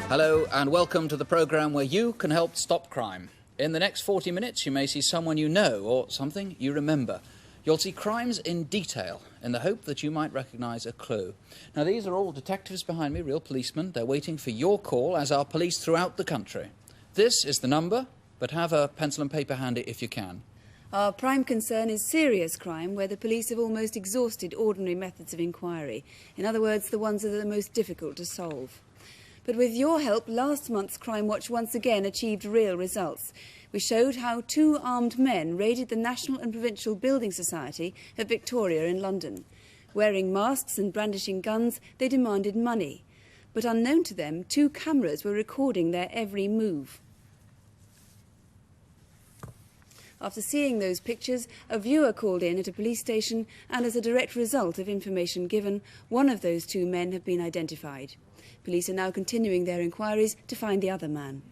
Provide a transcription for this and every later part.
Hello and welcome to the programme where you can help stop crime. In the next 40 minutes you may see someone you know or something you remember. You'll see crimes in detail in the hope that you might recognise a clue. Now these are all detectives behind me, real policemen. They're waiting for your call, as are police throughout the country. This is the number, but have a pencil and paper handy if you can. Our prime concern is serious crime, where the police have almost exhausted ordinary methods of inquiry. In other words, the ones that are the most difficult to solve. But with your help, last month's Crimewatch once again achieved real results. We showed how two armed men raided the National and Provincial Building Society at Victoria in London. Wearing masks and brandishing guns, they demanded money. But unknown to them, two cameras were recording their every move. After seeing those pictures, a viewer called in at a police station, and as a direct result of information given, one of those two men have been identified. Police are now continuing their inquiries to find the other man.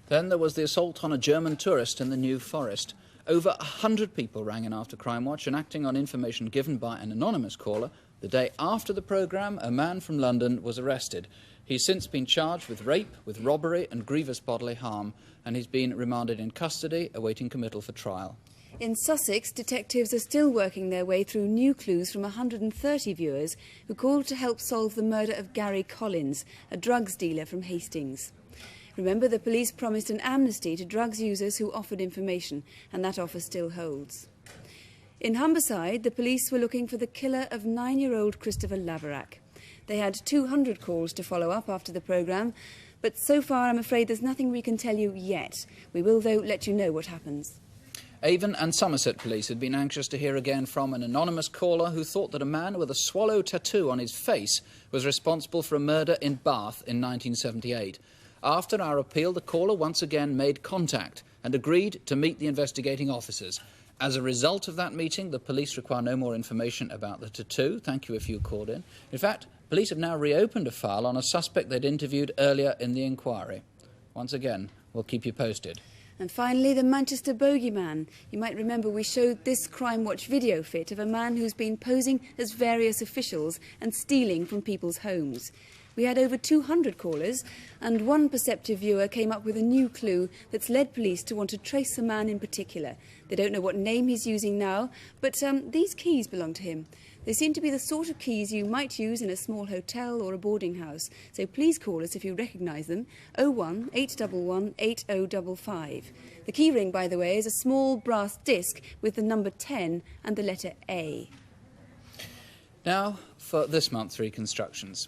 Then there was the assault on a German tourist in the New Forest. Over 100 people rang in after Crimewatch, and acting on information given by an anonymous caller, the day after the programme, a man from London was arrested. He's since been charged with rape, with robbery and grievous bodily harm, and he's been remanded in custody, awaiting committal for trial. In Sussex, detectives are still working their way through new clues from 130 viewers who called to help solve the murder of Gary Collins, a drugs dealer from Hastings. Remember, the police promised an amnesty to drugs users who offered information, and that offer still holds. In Humberside, the police were looking for the killer of 9-year-old Christopher Laverack. They had 200 calls to follow up after the programme, but so far I'm afraid there's nothing we can tell you yet. We will, though, let you know what happens. Avon and Somerset police had been anxious to hear again from an anonymous caller who thought that a man with a swallow tattoo on his face was responsible for a murder in Bath in 1978. After our appeal, the caller once again made contact and agreed to meet the investigating officers. As a result of that meeting, the police require no more information about the tattoo. Thank you if you called in. In fact, police have now reopened a file on a suspect they'd interviewed earlier in the inquiry. Once again, we'll keep you posted. And finally, the Manchester bogeyman. You might remember we showed this Crimewatch video fit of a man who's been posing as various officials and stealing from people's homes. We had over 200 callers, and one perceptive viewer came up with a new clue that's led police to want to trace a man in particular. They don't know what name he's using now, but these keys belong to him. They seem to be the sort of keys you might use in a small hotel or a boarding house, so please call us if you recognise them, 01 811 8055. The key ring, by the way, is a small brass disc with the number 10 and the letter A. Now for this month's reconstructions.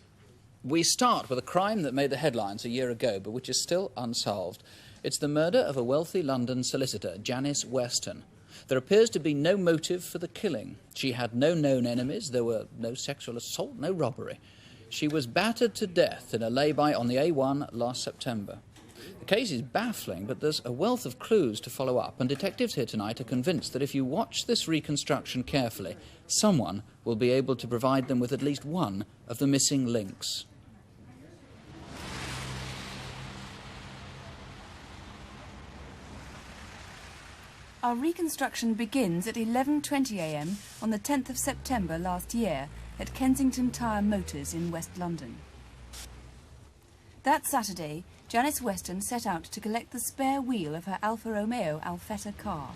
We start with a crime that made the headlines a year ago, but which is still unsolved. It's the murder of a wealthy London solicitor, Janice Weston. There appears to be no motive for the killing. She had no known enemies, there were no sexual assault, no robbery. She was battered to death in a lay-by on the A1 last September. The case is baffling, but there's a wealth of clues to follow up, and detectives here tonight are convinced that if you watch this reconstruction carefully, someone will be able to provide them with at least one of the missing links. Our reconstruction begins at 11:20 a.m. on the 10th of September last year at Kensington Tyre Motors in West London. That Saturday, Janice Weston set out to collect the spare wheel of her Alfa Romeo Alfetta car.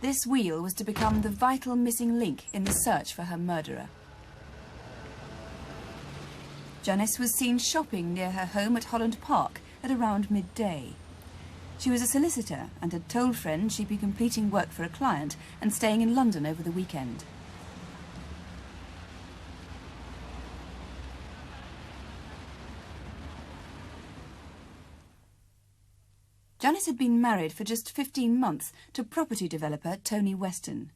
This wheel was to become the vital missing link in the search for her murderer. Janice was seen shopping near her home at Holland Park at around midday. She was a solicitor and had told friends she'd be completing work for a client and staying in London over the weekend. Janice had been married for just 15 months to property developer Tony Weston.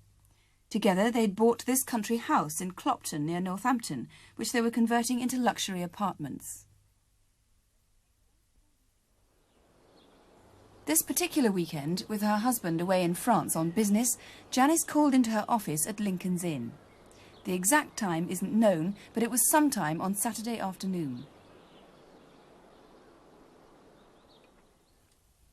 Together, they'd bought this country house in Clopton near Northampton, which they were converting into luxury apartments. This particular weekend, with her husband away in France on business, Janice called into her office at Lincoln's Inn. The exact time isn't known, but it was sometime on Saturday afternoon.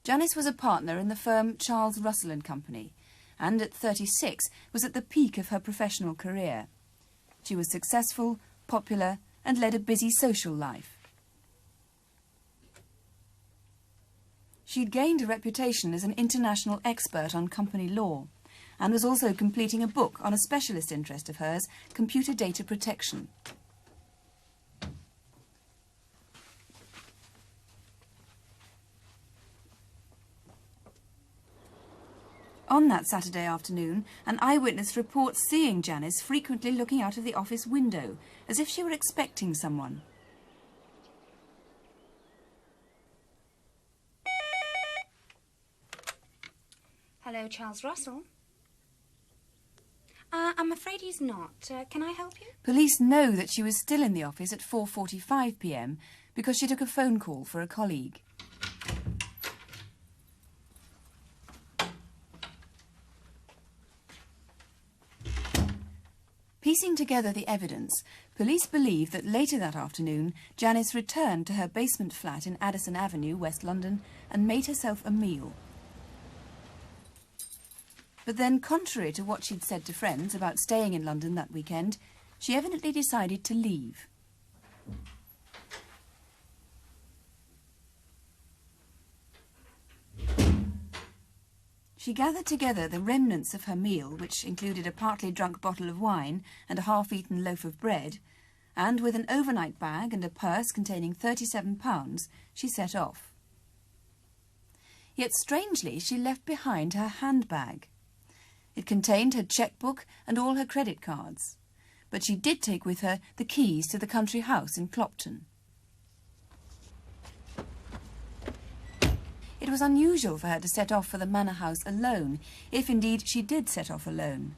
Janice was a partner in the firm Charles Russell & Company, and at 36 was at the peak of her professional career. She was successful, popular, and led a busy social life. She'd gained a reputation as an international expert on company law, and was also completing a book on a specialist interest of hers, computer data protection. On that Saturday afternoon, an eyewitness reports seeing Janice frequently looking out of the office window, as if she were expecting someone. Hello, Charles Russell. I'm afraid he's not. Can I help you? Police know that she was still in the office at 4:45 p.m. because she took a phone call for a colleague. Piecing together the evidence, police believe that later that afternoon, Janice returned to her basement flat in Addison Avenue, West London, and made herself a meal. But then, contrary to what she'd said to friends about staying in London that weekend, she evidently decided to leave. She gathered together the remnants of her meal, which included a partly drunk bottle of wine and a half-eaten loaf of bread, and with an overnight bag and a purse containing £37, she set off. Yet strangely, she left behind her handbag. It contained her chequebook and all her credit cards, but she did take with her the keys to the country house in Clopton. It was unusual for her to set off for the manor house alone, if indeed she did set off alone,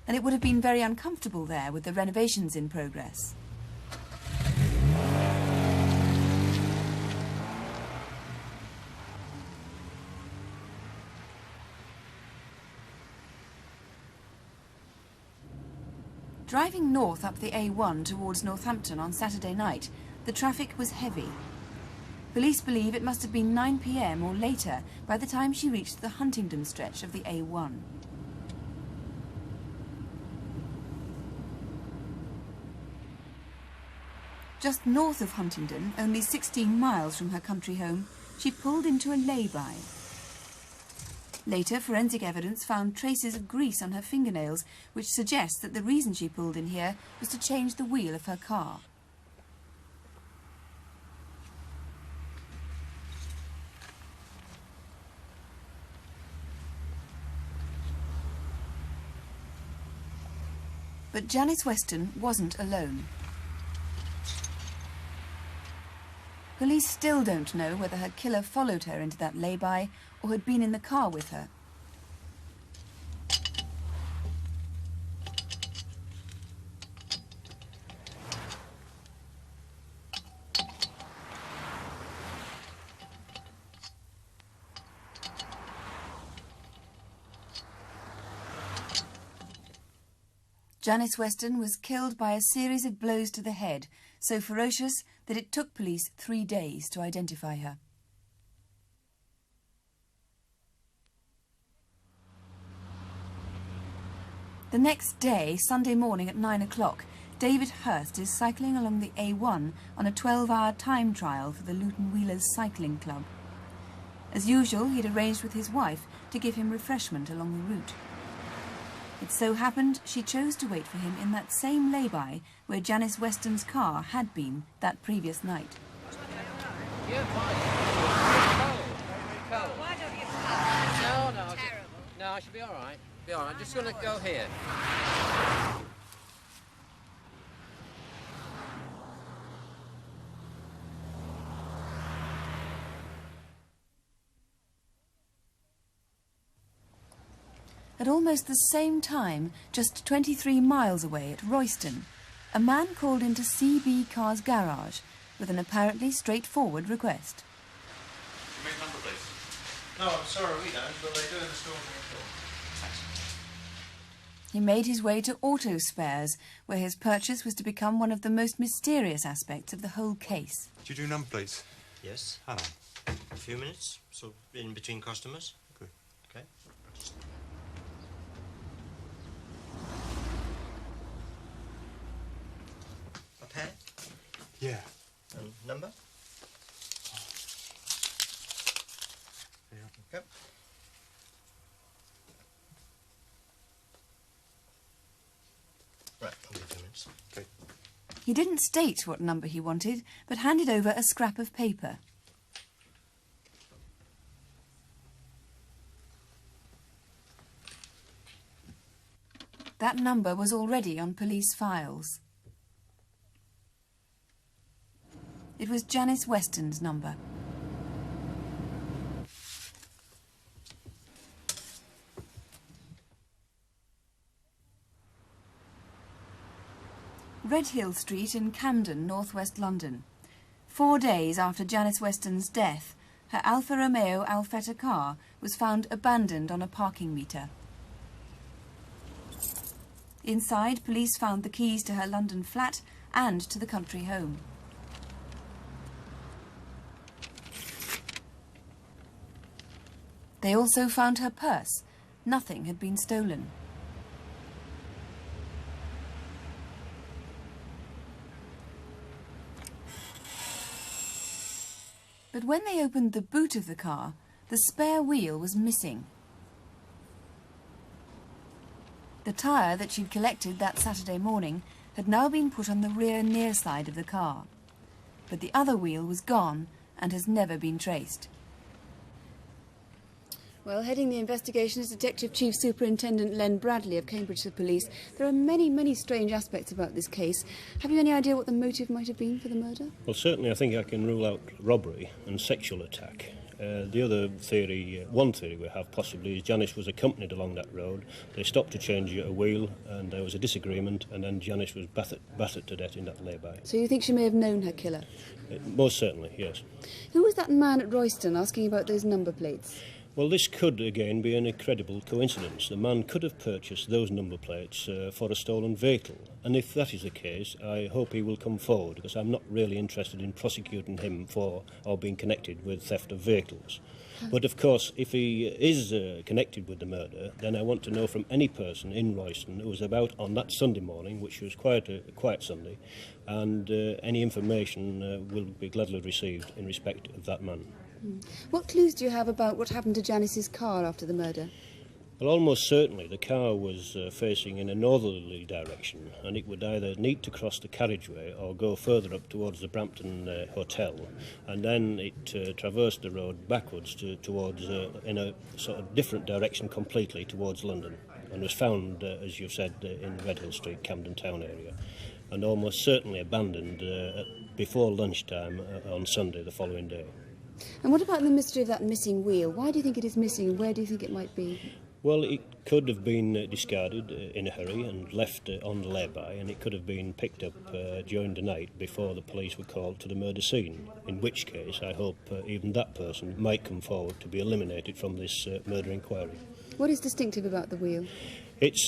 and it would have been very uncomfortable there with the renovations in progress. Driving north up the A1 towards Northampton on Saturday night, the traffic was heavy. Police believe it must have been 9 p.m. or later by the time she reached the Huntingdon stretch of the A1. Just north of Huntingdon, only 16 miles from her country home, she pulled into a lay-by. Later, forensic evidence found traces of grease on her fingernails, which suggests that the reason she pulled in here was to change the wheel of her car. But Janice Weston wasn't alone. Police still don't know whether her killer followed her into that lay-by or had been in the car with her. Janice Weston was killed by a series of blows to the head, so ferocious that it took police 3 days to identify her. The next day, Sunday morning at 9 o'clock, David Hurst is cycling along the A1 on a 12-hour time trial for the Luton Wheelers Cycling Club. As usual, he'd arranged with his wife to give him refreshment along the route. It so happened she chose to wait for him in that same lay-by where Janice Weston's car had been that previous night. Yeah, fine. Very cold. Why don't you pass? No, Terrible. no, I should be all right. Be all right. I'm just going to go here. At almost the same time, just 23 miles away at Royston, a man called into CB Car's garage with an apparently straightforward request. Make number, please. No, I'm sorry, we don't, but they do in the store next door. Thanks. He made his way to Auto Spares, where his purchase was to become one of the most mysterious aspects of the whole case. Do you do number, please? Yes. Hello. A few minutes, so in between customers. Good. Okay. Yeah. And number? Yeah. Okay. Right, I'll give you 2 minutes. Okay. He didn't state what number he wanted, but handed over a scrap of paper. That number was already on police files. It was Janice Weston's number. Redhill Street in Camden, northwest London. 4 days after Janice Weston's death, her Alfa Romeo Alfetta car was found abandoned on a parking meter. Inside, police found the keys to her London flat and to the country home. They also found her purse. Nothing had been stolen. But when they opened the boot of the car, the spare wheel was missing. The tyre that she'd collected that Saturday morning had now been put on the rear near side of the car. But the other wheel was gone and has never been traced. Well, heading the investigation is Detective Chief Superintendent Len Bradley of Cambridgeshire Police. There are many, many strange aspects about this case. Have you any idea what the motive might have been for the murder? Well, certainly I think I can rule out robbery and sexual attack. The other theory, one theory we have possibly, is Janice was accompanied along that road. They stopped to change a wheel and there was a disagreement, and then Janice was battered to death in that lay-by. So you think she may have known her killer? Most certainly, yes. Who was that man at Royston asking about those number plates? Well, this could, again, be an incredible coincidence. The man could have purchased those number plates for a stolen vehicle. And if that is the case, I hope he will come forward, because I'm not really interested in prosecuting him for or being connected with theft of vehicles. But, of course, if he is connected with the murder, then I want to know from any person in Royston who was about on that Sunday morning, which was quite a quiet Sunday, and any information will be gladly received in respect of that man. What clues do you have about what happened to Janice's car after the murder? Well, almost certainly the car was facing in a northerly direction, and it would either need to cross the carriageway or go further up towards the Brampton Hotel, and then it traversed the road backwards towards in a sort of different direction completely towards London, and was found, as you've said, in Redhill Street, Camden Town area, and almost certainly abandoned before lunchtime on Sunday the following day. And what about the mystery of that missing wheel? Why do you think it is missing, and where do you think it might be? Well, it could have been discarded in a hurry and left on the lay-by, and it could have been picked up during the night before the police were called to the murder scene, in which case I hope even that person might come forward to be eliminated from this murder inquiry. What is distinctive about the wheel? It's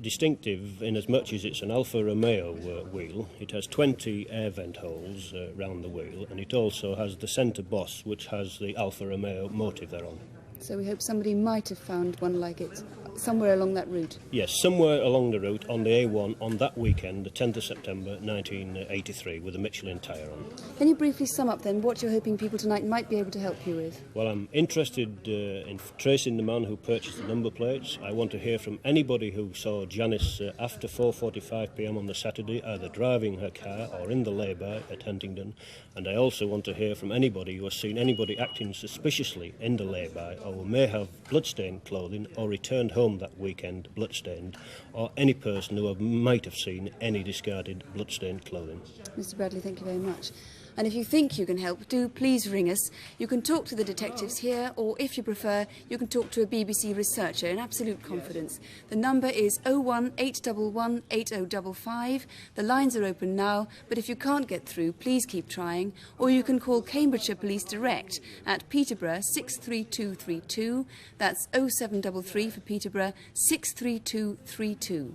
distinctive in as much as it's an Alfa Romeo wheel. It has 20 air vent holes round the wheel, and it also has the centre boss, which has the Alfa Romeo motive thereon. So we hope somebody might have found one like it somewhere along that route. Yes, somewhere along the route on the A1 on that weekend, the 10th of September 1983, with a Michelin tyre on. Can you briefly sum up then what you're hoping people tonight might be able to help you with? Well, I'm interested in tracing the man who purchased the number plates. I want to hear from anybody who saw Janice after 4:45 p.m. on the Saturday, either driving her car or in the lay-by at Huntingdon. And I also want to hear from anybody who has seen anybody acting suspiciously in the lay-by, or who may have bloodstained clothing or returned home that weekend bloodstained, or any person who might have seen any discarded bloodstained clothing. Mr. Bradley, thank you very much. And if you think you can help, do please ring us. You can talk to the detectives here, or if you prefer, you can talk to a BBC researcher in absolute confidence. The number is 01811 8055. The lines are open now, but if you can't get through, please keep trying. Or you can call Cambridgeshire Police direct at Peterborough 63232. That's 0733 for Peterborough 63232.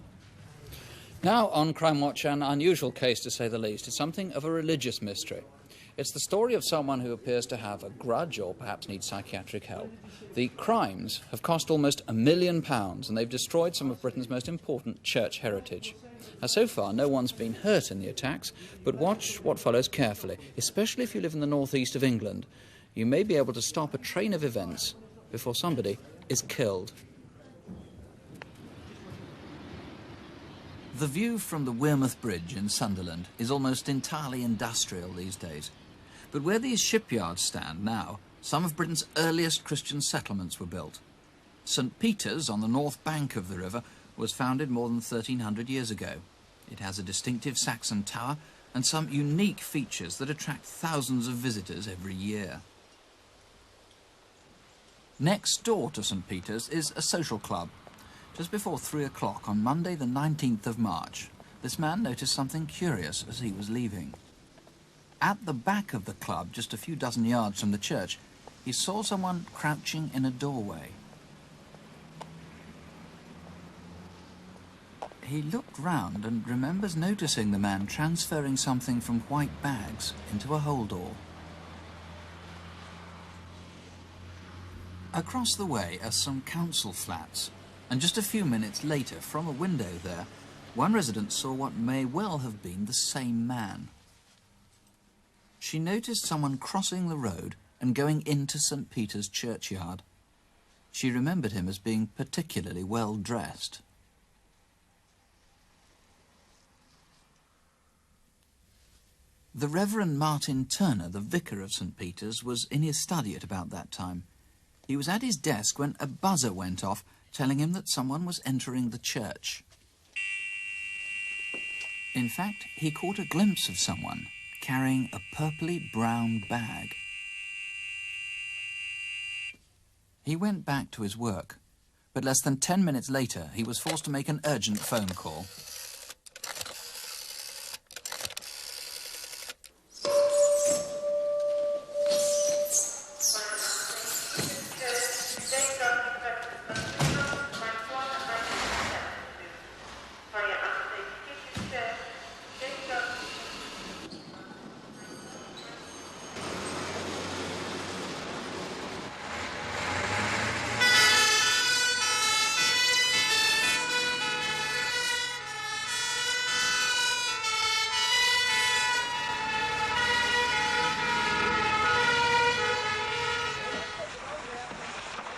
Now on Crimewatch, an unusual case to say the least. It's something of a religious mystery. It's the story of someone who appears to have a grudge or perhaps needs psychiatric help. The crimes have cost almost £1 million and they've destroyed some of Britain's most important church heritage. Now, so far, no one's been hurt in the attacks, but watch what follows carefully, especially if you live in the northeast of England. You may be able to stop a train of events before somebody is killed. The view from the Wearmouth Bridge in Sunderland is almost entirely industrial these days. But where these shipyards stand now, some of Britain's earliest Christian settlements were built. St. Peter's, on the north bank of the river, was founded more than 1,300 years ago. It has a distinctive Saxon tower and some unique features that attract thousands of visitors every year. Next door to St. Peter's is a social club. Just before 3 o'clock on Monday the 19th of March, this man noticed something curious as he was leaving. At the back of the club, just a few dozen yards from the church, he saw someone crouching in a doorway. He looked round and remembers noticing the man transferring something from white bags into a holdall. Across the way are some council flats, and just a few minutes later, from a window there, one resident saw what may well have been the same man. She noticed someone crossing the road and going into St. Peter's churchyard. She remembered him as being particularly well dressed. The Reverend Martin Turner, the vicar of St. Peter's, was in his study at about that time. He was at his desk when a buzzer went off, telling him that someone was entering the church. In fact, he caught a glimpse of someone carrying a purpley-brown bag. He went back to his work, but less than 10 minutes later, he was forced to make an urgent phone call.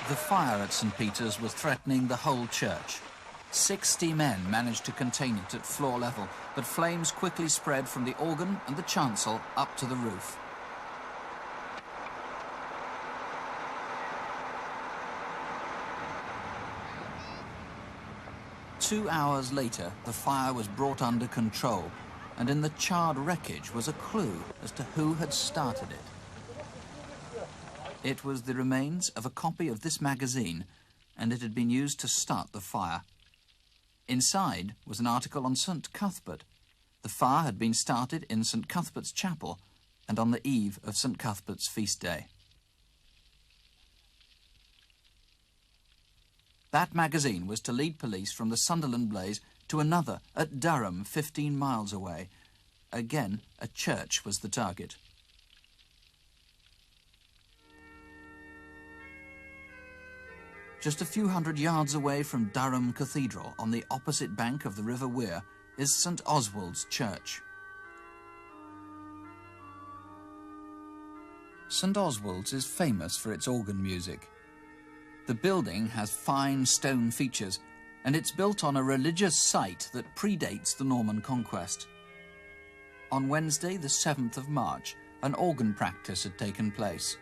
The fire at St. Peter's was threatening the whole church. 60 men managed to contain it at floor level, but flames quickly spread from the organ and the chancel up to the roof. Two hours later, the fire was brought under control, and in the charred wreckage was a clue as to who had started it. It was the remains of a copy of this magazine, and it had been used to start the fire. Inside was an article on St. Cuthbert. The fire had been started in St. Cuthbert's chapel and on the eve of St. Cuthbert's feast day. That magazine was to lead police from the Sunderland blaze to another at Durham, 15 miles away. Again, a church was the target. Just a few hundred yards away from Durham Cathedral, on the opposite bank of the River Wear, is St. Oswald's Church. St. Oswald's is famous for its organ music. The building has fine stone features, and it's built on a religious site that predates the Norman conquest. On Wednesday, the 7th of March, an organ practice had taken place.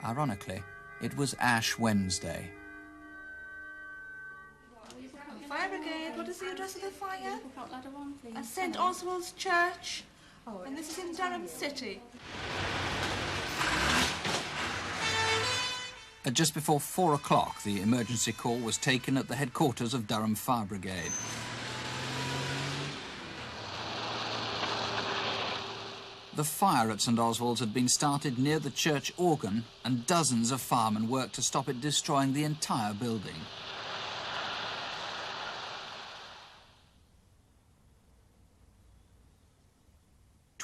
Ironically, it was Ash Wednesday. Fire Brigade, what is the address of the fire? St. Oswald's Church, and this is in Durham City. At just before 4 o'clock, the emergency call was taken at the headquarters of Durham Fire Brigade. The fire at St. Oswald's had been started near the church organ, and dozens of firemen worked to stop it destroying the entire building.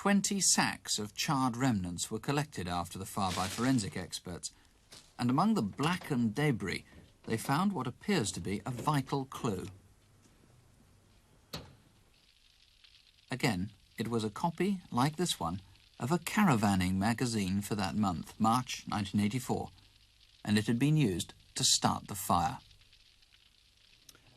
20 sacks of charred remnants were collected after the fire by forensic experts, and among the blackened debris, they found what appears to be a vital clue. Again, it was a copy, like this one, of a caravanning magazine for that month, March 1984, and it had been used to start the fire.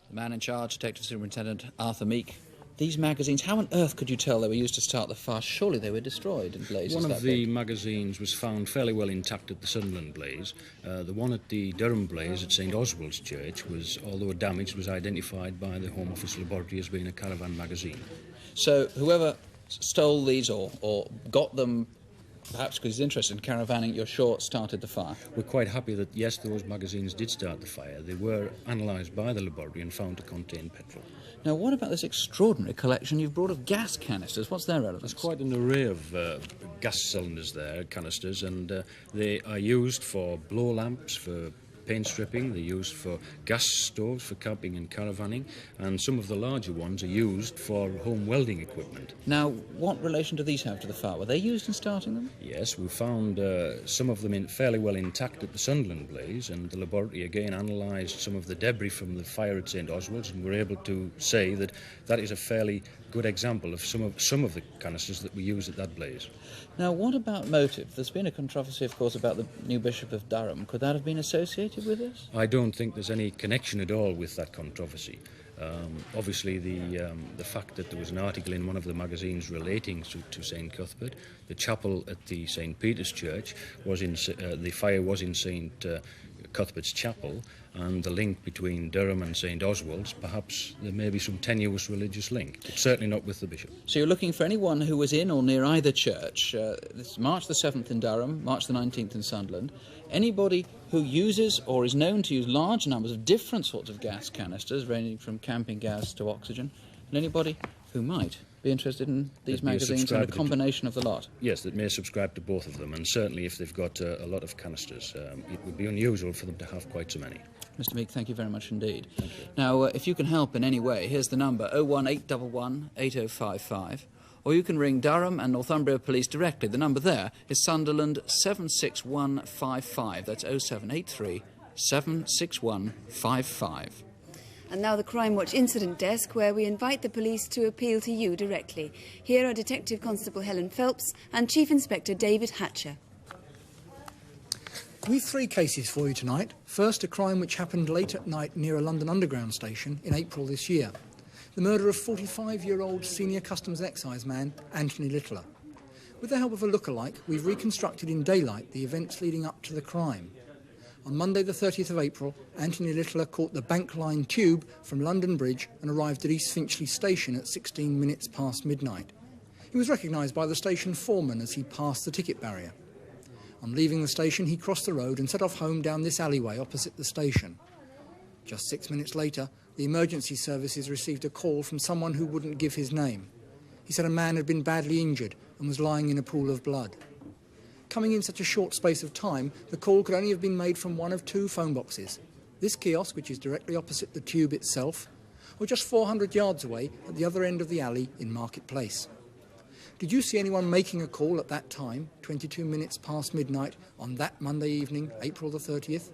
The man in charge, Detective Superintendent Arthur Meek. These magazines, how on earth could you tell they were used to start the fire? Surely they were destroyed in blazes. One of the magazines was found fairly well intact at the Sunderland blaze. The one at the Durham blaze at St Oswald's Church was, although damaged, was identified by the Home Office laboratory as being a caravan magazine. So whoever stole these or got them, perhaps because he's interested in caravanning, you're sure started the fire? We're quite happy that, yes, those magazines did start the fire. They were analysed by the laboratory and found to contain petrol. Now, what about this extraordinary collection you've brought of gas canisters? What's their relevance? There's quite an array of gas cylinders there, canisters, and they are used for blow lamps, for paint stripping, they're used for gas stoves, for camping and caravanning, and some of the larger ones are used for home welding equipment. Now, what relation do these have to the fire? Were they used in starting them? Yes, we found some of them fairly well intact at the Sunderland blaze, and the laboratory again analysed some of the debris from the fire at St Oswald's, and were able to say that that is a fairly good example of some of the canisters that we used at that blaze. Now, what about motive? There's been a controversy, of course, about the new Bishop of Durham. Could that have been associated with this? I don't think there's any connection at all with that controversy. Obviously, the fact that there was an article in one of the magazines relating to St Cuthbert, the chapel at the St Peter's Church was in the fire was in St Cuthbert's chapel, and the link between Durham and St Oswald's, perhaps there may be some tenuous religious link. It's certainly not with the bishop. So you're looking for anyone who was in or near either church. This is March the 7th in Durham, March the 19th in Sunderland. Anybody who uses or is known to use large numbers of different sorts of gas canisters, ranging from camping gas to oxygen, and anybody who might be interested in these magazines and a combination of the lot. Yes, that may subscribe to both of them, and certainly if they've got a lot of canisters, it would be unusual for them to have quite so many. Mr Meek, thank you very much indeed. Thank you. Now, if you can help in any way, here's the number, 01811 8055, or you can ring Durham and Northumbria Police directly. The number there is Sunderland 76155. That's 0783 76155. And now the Crimewatch Incident Desk, where we invite the police to appeal to you directly. Here are Detective Constable Helen Phelps and Chief Inspector David Hatcher. We've three cases for you tonight. First, a crime which happened late at night near a London Underground station in April this year. The murder of 45-year-old senior Customs and Excise man Anthony Littler. With the help of a lookalike, we've reconstructed in daylight the events leading up to the crime. On Monday the 30th of April, Anthony Littler caught the Bank Line tube from London Bridge and arrived at East Finchley Station at 16 minutes past midnight. He was recognised by the station foreman as he passed the ticket barrier. On leaving the station, he crossed the road and set off home down this alleyway opposite the station. Just 6 minutes later, the emergency services received a call from someone who wouldn't give his name. He said a man had been badly injured and was lying in a pool of blood. Coming in such a short space of time, the call could only have been made from one of two phone boxes. This kiosk, which is directly opposite the tube itself, or just 400 yards away at the other end of the alley in Market Place. Did you see anyone making a call at that time, 22 minutes past midnight, on that Monday evening, April the 30th?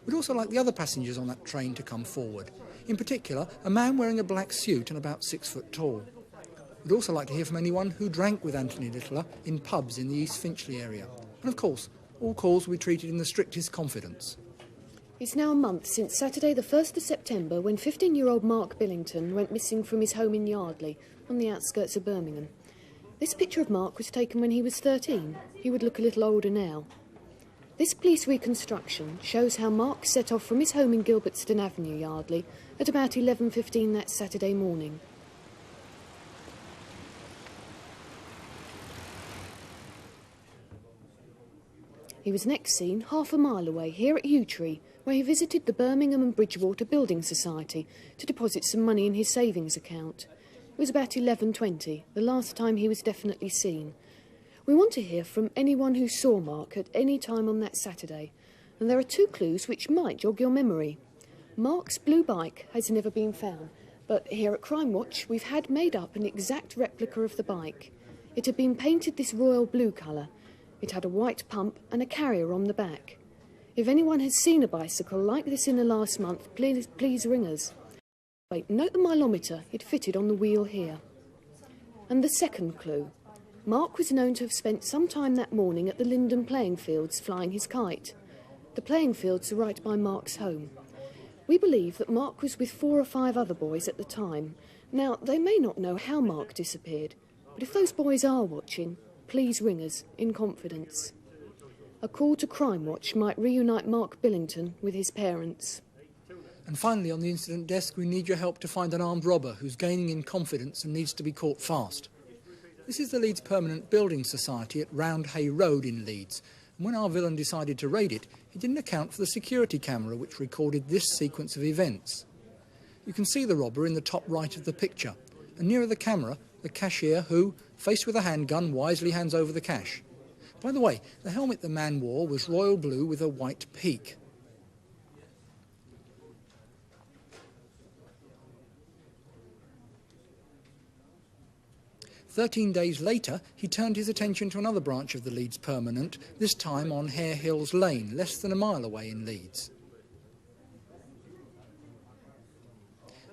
We'd also like the other passengers on that train to come forward. In particular, a man wearing a black suit and about 6 foot tall. We'd also like to hear from anyone who drank with Anthony Littler in pubs in the East Finchley area. And of course, all calls will be treated in the strictest confidence. It's now a month since Saturday the 1st of September when 15-year-old Mark Billington went missing from his home in Yardley, on the outskirts of Birmingham. This picture of Mark was taken when he was 13. He would look a little older now. This police reconstruction shows how Mark set off from his home in Gilbertstone Avenue, Yardley, at about 11:15 that Saturday morning. He was next seen half a mile away, here at Yew Tree, where he visited the Birmingham and Bridgewater Building Society to deposit some money in his savings account. It was about 11:20, the last time he was definitely seen. We want to hear from anyone who saw Mark at any time on that Saturday, and there are two clues which might jog your memory. Mark's blue bike has never been found, but here at Crimewatch we've had made up an exact replica of the bike. It had been painted this royal blue colour. It had a white pump and a carrier on the back. If anyone has seen a bicycle like this in the last month, please ring us. Wait, note the mileometer. It fitted on the wheel here. And the second clue. Mark was known to have spent some time that morning at the Linden playing fields flying his kite. The playing fields are right by Mark's home. We believe that Mark was with 4 or 5 other boys at the time. Now, they may not know how Mark disappeared, but if those boys are watching, please ring us in confidence. A call to Crimewatch might reunite Mark Billington with his parents. And finally, on the incident desk, we need your help to find an armed robber who's gaining in confidence and needs to be caught fast. This is the Leeds Permanent Building Society at Roundhay Road in Leeds. And when our villain decided to raid it, he didn't account for the security camera which recorded this sequence of events. You can see the robber in the top right of the picture, and nearer the camera, the cashier who, faced with a handgun, wisely hands over the cash. By the way, the helmet the man wore was royal blue with a white peak. "13 days later, he turned his attention to another branch of the Leeds Permanent, this time on Hare Hills Lane, less than a mile away in Leeds.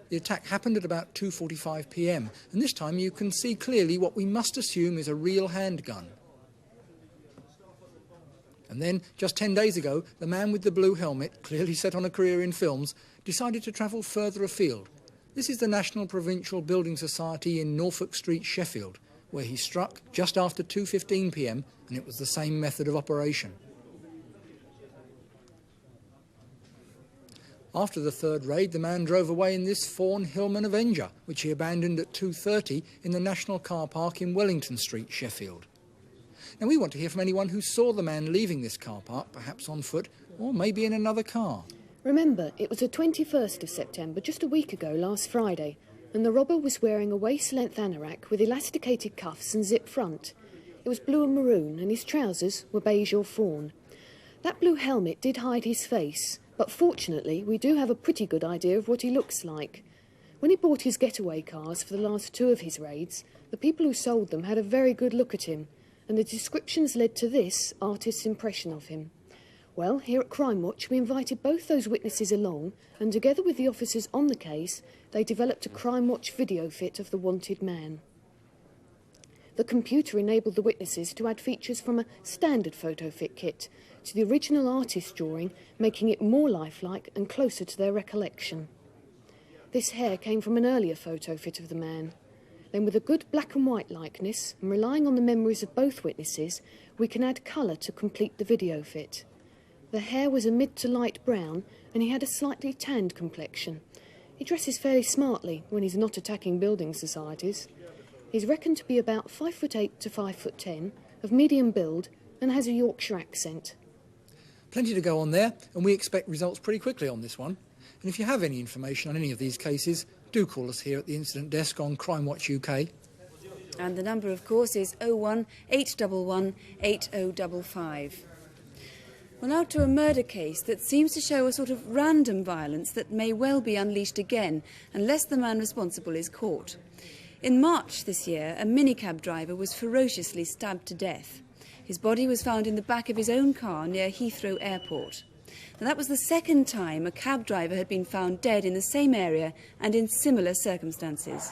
The attack happened at about 2:45 p.m, and this time you can see clearly what we must assume is a real handgun. And then, just 10 days ago, the man with the blue helmet, clearly set on a career in films, decided to travel further afield. This is the National Provincial Building Society in Norfolk Street, Sheffield, where he struck just after 2:15 p.m, and it was the same method of operation. After the third raid, the man drove away in this Fawn Hillman Avenger, which he abandoned at 2:30 in the National Car Park in Wellington Street, Sheffield. Now, we want to hear from anyone who saw the man leaving this car park, perhaps on foot, or maybe in another car. Remember, it was the 21st of September, just a week ago, last Friday, and the robber was wearing a waist-length anorak with elasticated cuffs and zip front. It was blue and maroon, and his trousers were beige or fawn. That blue helmet did hide his face, but fortunately we do have a pretty good idea of what he looks like. When he bought his getaway cars for the last 2 of his raids, the people who sold them had a very good look at him, and the descriptions led to this artist's impression of him. Well, here at Crimewatch, we invited both those witnesses along, and together with the officers on the case, they developed a Crimewatch video fit of the wanted man. The computer enabled the witnesses to add features from a standard photo fit kit to the original artist's drawing, making it more lifelike and closer to their recollection. This hair came from an earlier photo fit of the man. Then, with a good black and white likeness, and relying on the memories of both witnesses, we can add colour to complete the video fit. The hair was a mid to light brown, and he had a slightly tanned complexion. He dresses fairly smartly when he's not attacking building societies. He's reckoned to be about 5'8" to 5'10", of medium build, and has a Yorkshire accent. Plenty to go on there, and we expect results pretty quickly on this one. And if you have any information on any of these cases, do call us here at the incident desk on Crimewatch UK. And the number, of course, is 01 811 8055. Well, now to a murder case that seems to show a sort of random violence that may well be unleashed again unless the man responsible is caught. In March this year, a minicab driver was ferociously stabbed to death. His body was found in the back of his own car near Heathrow Airport. Now, that was the second time a cab driver had been found dead in the same area and in similar circumstances.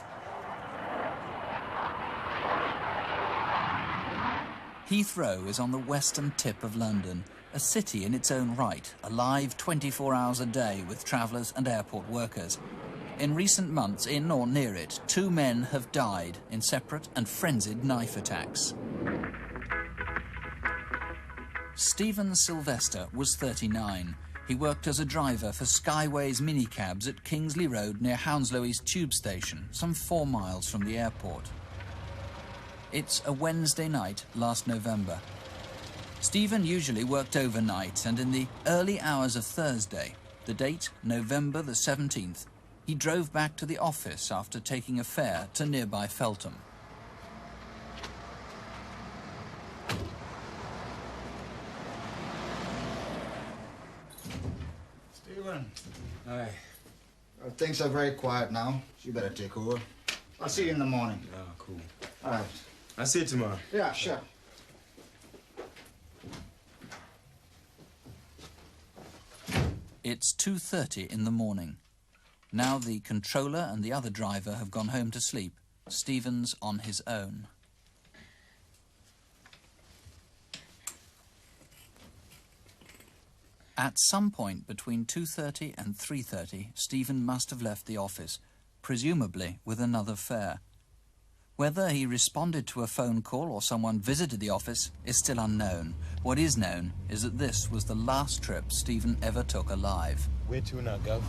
Heathrow is on the western tip of London, a city in its own right, alive 24 hours a day with travellers and airport workers. In recent months, in or near it, 2 men have died in separate and frenzied knife attacks. Stephen Sylvester was 39. He worked as a driver for Skyway's minicabs at Kingsley Road near Hounslow East Tube Station, some 4 miles from the airport. It's a Wednesday night last November. Stephen usually worked overnight, and in the early hours of Thursday, the date November the 17th, he drove back to the office after taking a fare to nearby Feltham. Stephen. Hi. Well, things are very quiet now, so you better take over. I'll see you in the morning. Yeah, cool. All right. I'll see you tomorrow. Yeah, sure. It's 2:30 in the morning. Now the controller and the other driver have gone home to sleep. Stephen's on his own. At some point between 2:30 and 3:30, Stephen must have left the office, presumably with another fare. Whether he responded to a phone call or someone visited the office is still unknown. What is known is that this was the last trip Stephen ever took alive. Where to now, Gov?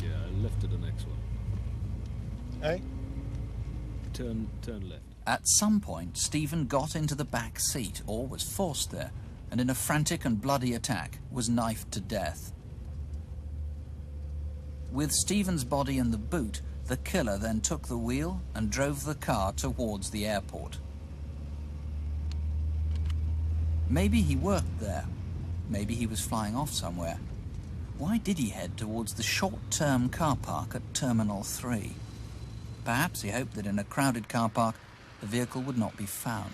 Yeah, left to the next one. Hey? Turn left. At some point, Stephen got into the back seat, or was forced there, and in a frantic and bloody attack was knifed to death. With Stephen's body in the boot, the killer then took the wheel and drove the car towards the airport. Maybe he worked there. Maybe he was flying off somewhere. Why did he head towards the short-term car park at Terminal 3? Perhaps he hoped that in a crowded car park, the vehicle would not be found.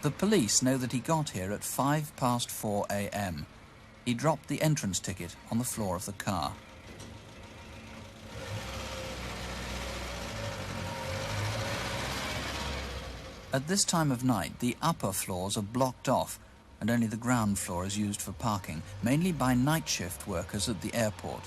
The police know that he got here at 4:05 a.m. He dropped the entrance ticket on the floor of the car. At this time of night, the upper floors are blocked off and only the ground floor is used for parking, mainly by night shift workers at the airport.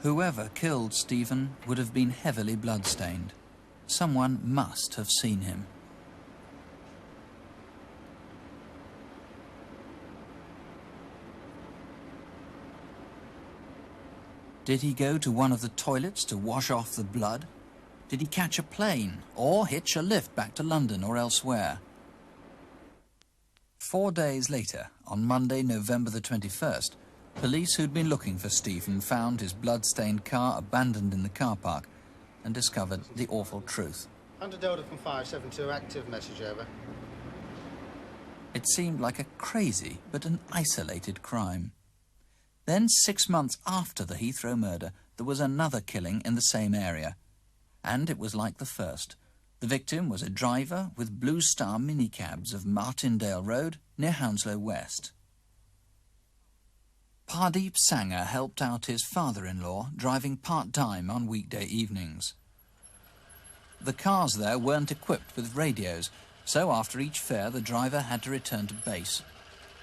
Whoever killed Stephen would have been heavily bloodstained. Someone must have seen him. Did he go to one of the toilets to wash off the blood? Did he catch a plane or hitch a lift back to London or elsewhere? 4 days later, on Monday, November the 21st, police who'd been looking for Stephen found his blood-stained car abandoned in the car park and discovered the awful truth. Hunter Delta from 572, active message over. It seemed like a crazy but an isolated crime. Then, 6 months after the Heathrow murder, there was another killing in the same area. And it was like the first. The victim was a driver with Blue Star minicabs of Martindale Road near Hounslow West. Hardeep Sangha helped out his father-in-law, driving part-time on weekday evenings. The cars there weren't equipped with radios, so after each fare the driver had to return to base.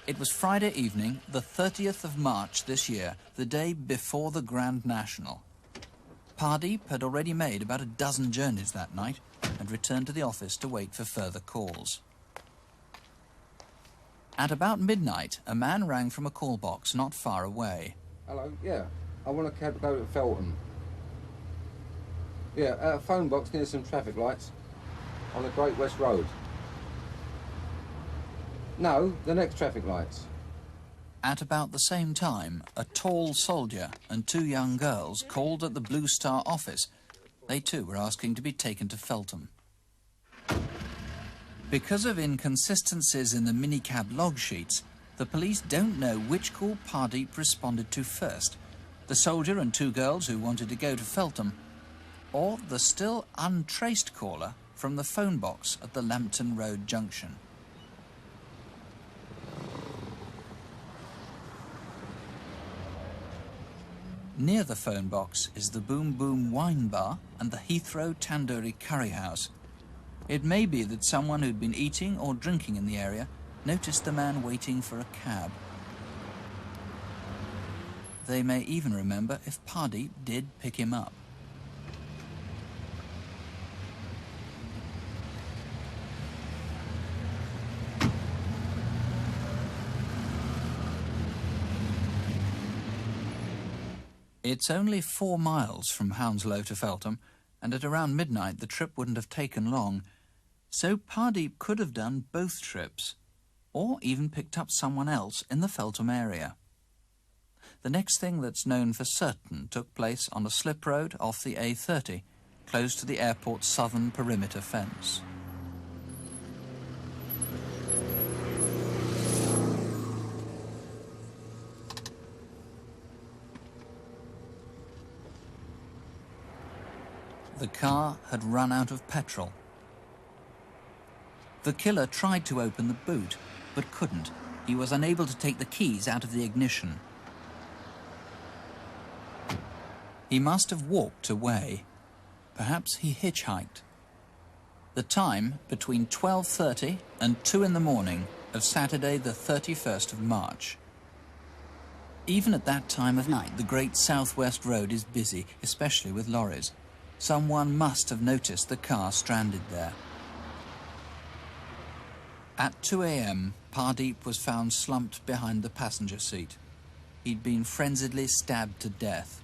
It was Friday evening, the 30th of March this year, the day before the Grand National. Hardeep had already made about a dozen journeys that night and returned to the office to wait for further calls. At about midnight, a man rang from a call box not far away. Hello, yeah. I want a cab to go to Feltham. Yeah, at a phone box near some traffic lights on the Great West Road. No, the next traffic lights. At about the same time, a tall soldier and 2 young girls called at the Blue Star office. They too were asking to be taken to Feltham. Because of inconsistencies in the minicab log sheets, the police don't know which call Hardeep responded to first, the soldier and 2 girls who wanted to go to Feltham, or the still untraced caller from the phone box at the Lambton Road junction. Near the phone box is the Boom Boom Wine Bar and the Heathrow Tandoori Curry House. It may be that someone who'd been eating or drinking in the area noticed the man waiting for a cab. They may even remember if Hardeep did pick him up. It's only 4 miles from Hounslow to Feltham, and at around midnight the trip wouldn't have taken long. So Hardeep could have done both trips, or even picked up someone else in the Feltham area. The next thing that's known for certain took place on a slip road off the A30, close to the airport's southern perimeter fence. The car had run out of petrol. The killer tried to open the boot, but couldn't. He was unable to take the keys out of the ignition. He must have walked away. Perhaps he hitchhiked. The time between 12:30 and 2 in the morning of Saturday the 31st of March. Even at that time of night, the Great Southwest Road is busy, especially with lorries. Someone must have noticed the car stranded there. At 2 a.m, Hardeep was found slumped behind the passenger seat. He'd been frenziedly stabbed to death.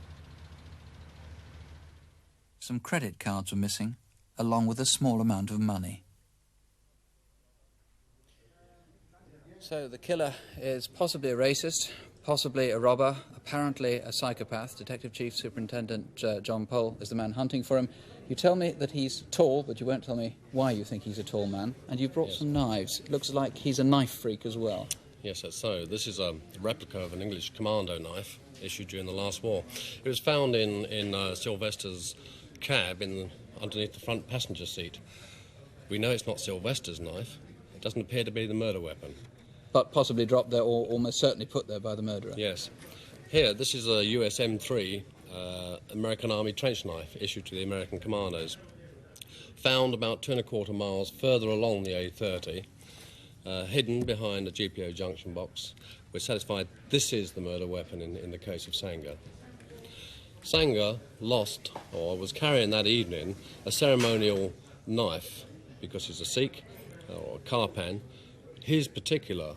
Some credit cards were missing, along with a small amount of money. So the killer is possibly a racist, possibly a robber, apparently a psychopath. Detective Chief Superintendent John Pole is the man hunting for him. You tell me that he's tall, but you won't tell me why you think he's a tall man. And you've brought some knives. It looks like he's a knife freak as well. Yes, that's so. This is a replica of an English commando knife issued during the last war. It was found in Sylvester's cab underneath the front passenger seat. We know it's not Sylvester's knife. It doesn't appear to be the murder weapon. But possibly dropped there or almost certainly put there by the murderer. Yes. Here, this is a US M3 American Army trench knife issued to the American commandos. Found about 2¼ miles further along the A30, hidden behind a GPO junction box. We're satisfied this is the murder weapon in the case of Sangha. Sangha lost, or was carrying that evening, a ceremonial knife, because he's a Sikh, or a karpan. His particular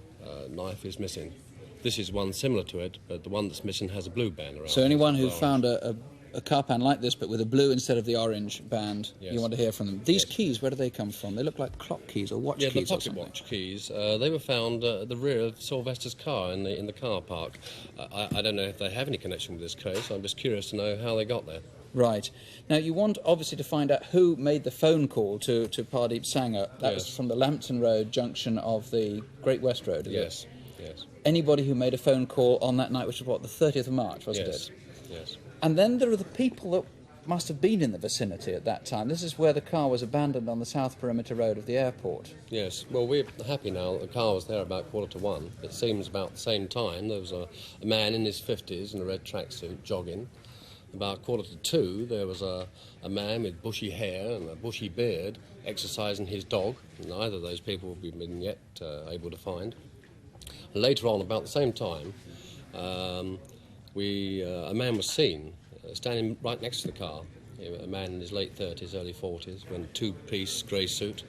knife is missing. This is one similar to it, but the one that's missing has a blue band around it. So anyone who found a karpan like this, but with a blue instead of the orange band, you want to hear from them. These keys, where do they come from? They look like clock keys or watch keys the or pocket something. watch keys. They were found at the rear of Sylvester's car in the car park. I don't know if they have any connection with this case. I'm just curious to know how they got there. Right. Now, you want, obviously, to find out who made the phone call to Hardeep Sangha. That was from the Lambton Road junction of the Great West Road, is it? Yes. Anybody who made a phone call on that night, which was, what, the 30th of March, wasn't it? Yes. And then there are the people that must have been in the vicinity at that time. This is where the car was abandoned on the south perimeter road of the airport. Yes. Well, we're happy now that the car was there about 1:45. It seems about the same time. There was a man in his 50s in a red tracksuit jogging. About 1:45, there was a man with bushy hair and a bushy beard exercising his dog. Neither of those people we've been yet able to find. And later on, about the same time, a man was seen standing right next to the car. A man in his late 30s, early 40s, wearing a two-piece grey suit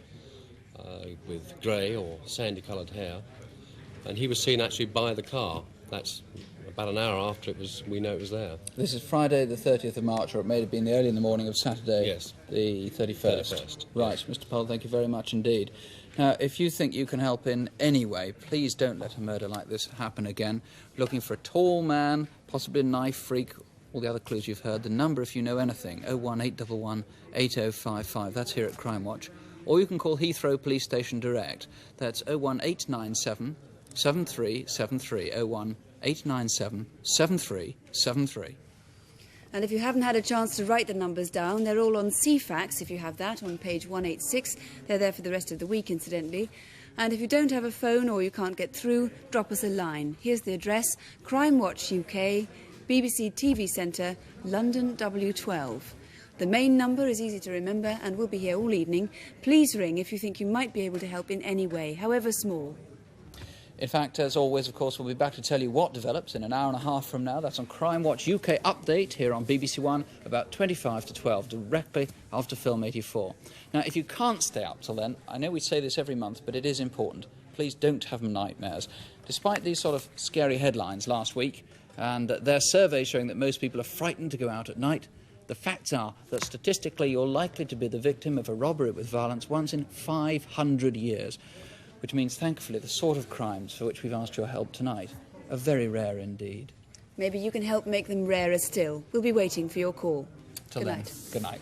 with grey or sandy-coloured hair. And he was seen actually by the car. That's about an hour after we know it was there. This is Friday the 30th of March, or it may have been the early in the morning of Saturday, the 31st. Right, yes. Mr. Pole, thank you very much indeed. Now, if you think you can help in any way, please don't let a murder like this happen again. Looking for a tall man, possibly a knife freak, all the other clues you've heard. The number, if you know anything, 01811 8055. That's here at Crimewatch. Or you can call Heathrow Police Station direct. That's 01897 7373 01897 7373. And if you haven't had a chance to write the numbers down, they're all on CFAX, if you have that, on page 186. They're there for the rest of the week, incidentally. And if you don't have a phone or you can't get through, drop us a line. Here's the address: Crimewatch UK, BBC TV Centre, London W12. The main number is easy to remember and we'll be here all evening. Please ring if you think you might be able to help in any way, however small. In fact, as always, of course, we'll be back to tell you what develops in an hour and a half from now. That's on Crimewatch UK Update here on BBC One, about 25 to 12, directly after Film 84. Now, if you can't stay up till then, I know we say this every month, but it is important. Please don't have nightmares. Despite these sort of scary headlines last week, and their survey showing that most people are frightened to go out at night, the facts are that statistically you're likely to be the victim of a robbery with violence once in 500 years. which means, thankfully, the sort of crimes for which we've asked your help tonight are very rare indeed. Maybe you can help make them rarer still. We'll be waiting for your call. Till Good then, night. good night.